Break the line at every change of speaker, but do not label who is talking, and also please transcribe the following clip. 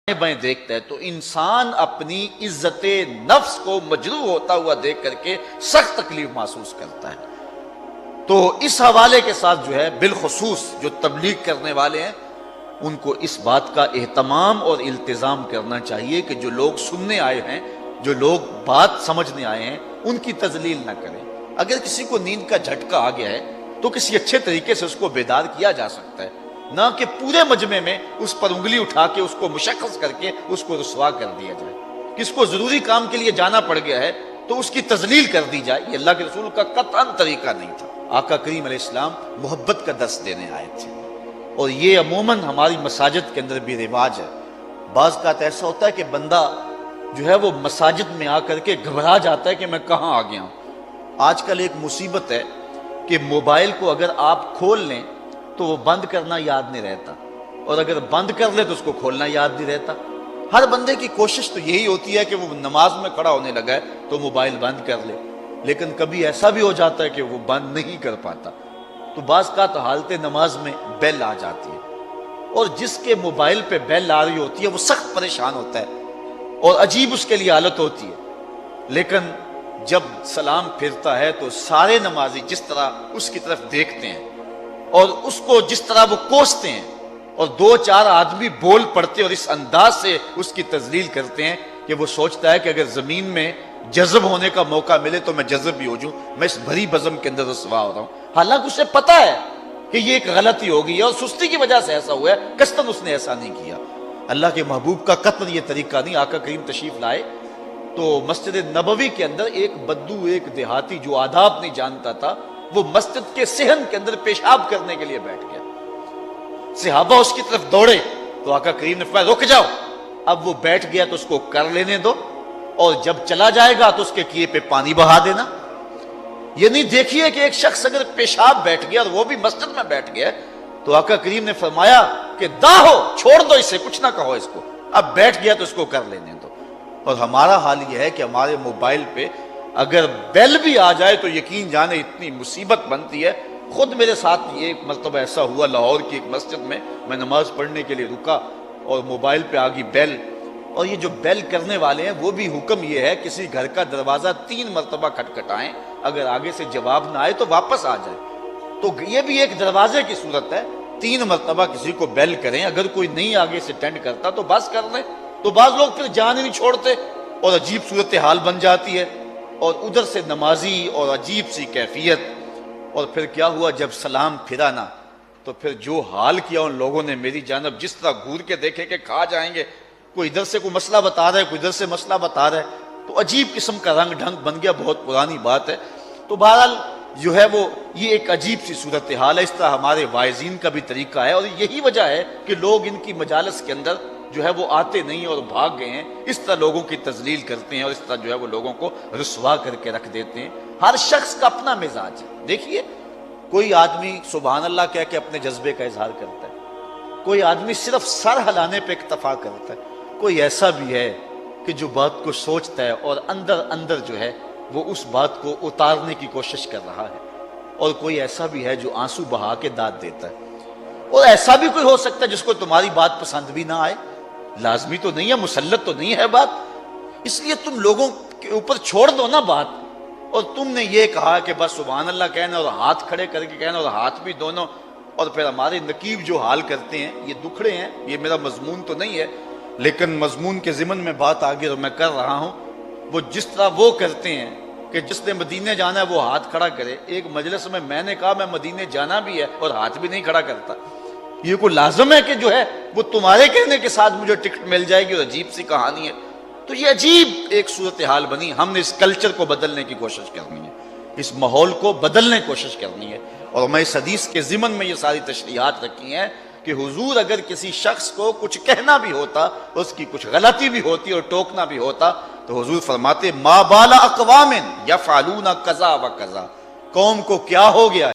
بائیں دیکھتا ہے تو انسان اپنی عزت نفس کو مجروح ہوتا ہوا دیکھ کر کے سخت تکلیف محسوس کرتا ہے۔ تو اس حوالے کے ساتھ جو ہے بالخصوص جو تبلیغ کرنے والے ہیں ان کو اس بات کا اہتمام اور التزام کرنا چاہیے کہ جو لوگ سننے آئے ہیں، جو لوگ بات سمجھنے آئے ہیں، ان کی تذلیل نہ کریں۔ اگر کسی کو نیند کا جھٹکا آ گیا ہے تو کسی اچھے طریقے سے اس کو بیدار کیا جا سکتا ہے، نہ کہ پورے مجمع میں اس پر انگلی اٹھا کے اس کو مشخص کر کے اس کو رسوا کر دیا جائے۔ کس کو ضروری کام کے لیے جانا پڑ گیا ہے تو اس کی تذلیل کر دی جائے، یہ اللہ کے رسول کا قطعاً طریقہ نہیں تھا۔ آقا کریم علیہ السلام محبت کا درس دینے آئے تھے، اور یہ عموماً ہماری مساجد کے اندر بھی رواج ہے۔ بعض کا ایسا ہوتا ہے کہ بندہ جو ہے وہ مساجد میں آ کر کے گھبرا جاتا ہے کہ میں کہاں آ گیا ہوں۔ آج کل ایک مصیبت ہے کہ موبائل کو اگر آپ کھول لیں تو وہ بند کرنا یاد نہیں رہتا، اور اگر بند کر لے تو اس کو کھولنا یاد نہیں رہتا۔ ہر بندے کی کوشش تو یہی ہوتی ہے کہ وہ نماز میں کھڑا ہونے لگا ہے تو موبائل بند کر لے، لیکن کبھی ایسا بھی ہو جاتا ہے کہ وہ بند نہیں کر پاتا، تو بعض کا تو حالت نماز میں بیل آ جاتی ہے، اور جس کے موبائل پہ بیل آ رہی ہوتی ہے وہ سخت پریشان ہوتا ہے اور عجیب اس کے لیے حالت ہوتی ہے۔ لیکن جب سلام پھرتا ہے تو سارے نمازی جس طرح اس کی طرف دیکھتے ہیں اور اس کو جس طرح وہ کوستے ہیں، اور دو چار آدمی بول پڑتے اور اس انداز سے اس کی تذلیل کرتے ہیں کہ وہ سوچتا ہے کہ اگر زمین میں جذب ہونے کا موقع ملے تو میں جذب بھی ہو جاؤں، میں اس بھری بزم کے اندر رسوا ہو رہا ہوں، حالانکہ اسے پتا ہے کہ یہ ایک غلطی ہو گئی ہے اور سستی کی وجہ سے ایسا ہوا ہے، قصداً اس نے ایسا نہیں کیا۔ اللہ کے محبوب کا قطعاً یہ طریقہ نہیں۔ آقا کریم تشریف لائے تو مسجد نبوی کے اندر ایک بدو، ایک دیہاتی جو آداب نہیں جانتا تھا، وہ مسجد کے صحن کے اندر پیشاب کرنے کے لیے بیٹھ گیا۔ صحابہ اس کی طرف دوڑے تو آقا کریم نے فرمایا رک جاؤ، اب وہ بیٹھ گیا تو اس کو کر لینے دو، اور جب چلا جائے گا تو اس کے کیے پہ پانی بہا دینا۔ یہ نہیں دیکھیے کہ ایک شخص اگر پیشاب بیٹھ گیا اور وہ بھی مسجد میں بیٹھ گیا تو آقا کریم نے فرمایا کہ داہو، چھوڑ دو اسے، کچھ نہ کہو اس کو، اب بیٹھ گیا تو اس کو کر لینے دو۔ اور ہمارا حال یہ ہے کہ ہمارے موبائل پہ اگر بیل بھی آ جائے تو یقین جانے اتنی مصیبت بنتی ہے۔ خود میرے ساتھ یہ ایک مرتبہ ایسا ہوا، لاہور کی ایک مسجد میں نماز پڑھنے کے لیے رکا اور موبائل پہ آ گئی بیل، اور یہ جو بیل کرنے والے ہیں وہ بھی حکم یہ ہے کسی گھر کا دروازہ 3 مرتبہ کھٹکھٹائیں، اگر آگے سے جواب نہ آئے تو واپس آ جائے۔ تو یہ بھی ایک دروازے کی صورت ہے، 3 مرتبہ کسی کو بیل کریں، اگر کوئی نہیں آگے سے اٹینڈ کرتا تو بس کر لیں۔ تو بعض لوگ پھر جان ہی نہیں چھوڑتے اور عجیب صورتحال بن جاتی ہے، اور ادھر سے نمازی اور عجیب سی کیفیت۔ اور پھر کیا ہوا، جب سلام پھرا نا تو پھر جو حال کیا ان لوگوں نے میری جانب، جس طرح گھور کے دیکھے کہ کھا جائیں گے، کوئی ادھر سے کوئی مسئلہ بتا رہا ہے، کوئی ادھر سے مسئلہ بتا رہا ہے، تو عجیب قسم کا رنگ ڈھنگ بن گیا، بہت پرانی بات ہے۔ تو بہرحال جو ہے وہ یہ ایک عجیب سی صورتحال ہے، اس طرح ہمارے واعظین کا بھی طریقہ ہے، اور یہی وجہ ہے کہ لوگ ان کی مجالس کے اندر جو ہے وہ آتے نہیں اور بھاگ گئے ہیں، اس طرح لوگوں کی تذلیل کرتے ہیں اور اس طرح جو ہے وہ لوگوں کو رسوا کر کے رکھ دیتے ہیں۔ ہر شخص کا اپنا مزاج ہے۔ دیکھیے، کوئی آدمی سبحان اللہ کہہ کے اپنے جذبے کا اظہار کرتا ہے، کوئی آدمی صرف سر ہلانے پہ اکتفا کرتا ہے، کوئی ایسا بھی ہے کہ جو بات کو سوچتا ہے اور اندر اندر جو ہے وہ اس بات کو اتارنے کی کوشش کر رہا ہے، اور کوئی ایسا بھی ہے جو آنسو بہا کے داد دیتا ہے، اور ایسا بھی کوئی ہو سکتا ہے جس کو تمہاری بات پسند بھی نہ آئے۔ لازمی تو نہیں ہے، مسلط تو نہیں ہے بات، اس لیے تم لوگوں کے اوپر چھوڑ دو نا بات، اور تم نے یہ کہا کہ بس سبحان اللہ کہنا اور ہاتھ کھڑے کر کے کہنا، اور ہاتھ بھی دونوں، اور پھر ہمارے نقیب جو حال کرتے ہیں، یہ دکھڑے ہیں، یہ میرا مضمون تو نہیں ہے لیکن مضمون کے ضمن میں بات آگے اور میں کر رہا ہوں۔ وہ جس طرح وہ کرتے ہیں کہ جس نے مدینے جانا ہے وہ ہاتھ کھڑا کرے، ایک مجلس میں نے کہا میں مدینے جانا بھی ہے اور ہاتھ بھی نہیں کھڑا کرتا، یہ کوئی لازم ہے کہ جو ہے وہ تمہارے کہنے کے ساتھ مجھے ٹکٹ مل جائے گی، اور عجیب سی کہانی ہے۔ تو یہ عجیب ایک صورتحال بنی۔ ہم نے اس کلچر کو بدلنے کی کوشش کرنی ہے، اس ماحول کو بدلنے کی کوشش کرنی ہے، اور میں اس حدیث کے ضمن میں یہ ساری تشریحات رکھی ہیں کہ حضور اگر کسی شخص کو کچھ کہنا بھی ہوتا، اس کی کچھ غلطی بھی ہوتی اور ٹوکنا بھی ہوتا، تو حضور فرماتے ما بال اقوام یفعلون کذا و کذا، قوم کو کیا ہو گیا